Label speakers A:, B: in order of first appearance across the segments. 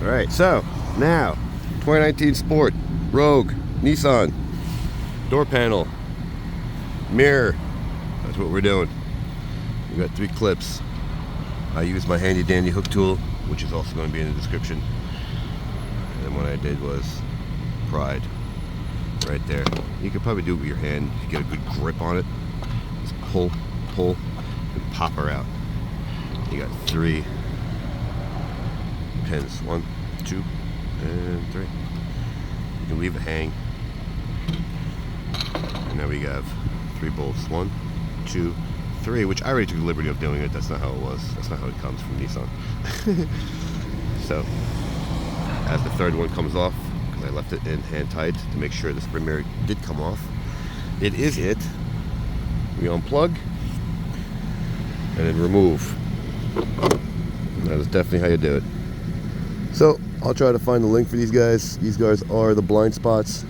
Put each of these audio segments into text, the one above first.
A: Alright, so now 2019 Sport, Rogue, Nissan, door panel, mirror. That's what we're doing. We got 3 clips. I used my handy dandy hook tool, which is also going to be in the description. And then what I did was pried right there. You could probably do it with your hand if you get a good grip on it. Just pull, and pop her out. You got 3 pins. 1, 2, and 3. You can leave it hang. And now we have 3 bolts. 1, 2, 3, which I already took the liberty of doing it. That's not how it was. That's not how it comes from Nissan. So, as the 3rd one comes off, because I left it in hand tight to make sure the spring mirror did come off, it is it. We unplug and then remove. That is definitely how you do it. So I'll try to find the link for these guys. These guys are the blind spots,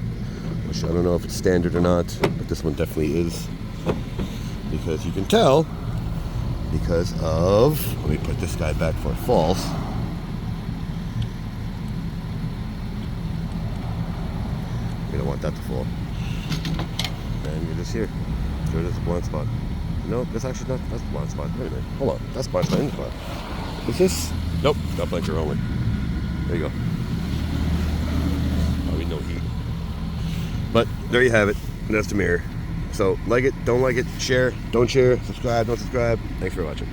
A: which I don't know if it's standard or not, but this one definitely is, because you can tell because of, let me put this guy back before it falls. You don't want that to fall. And you're just here. Sure, there's a blind spot. No, that's actually not. That's a blind spot. Wait a minute. Hold on. That's blind spot. Spot. Is this? Nope. Got blinker only. There you go. Probably no heat. But there you have it. That's the mirror. So like it, don't like it, share, don't share, subscribe, don't subscribe. Thanks for watching.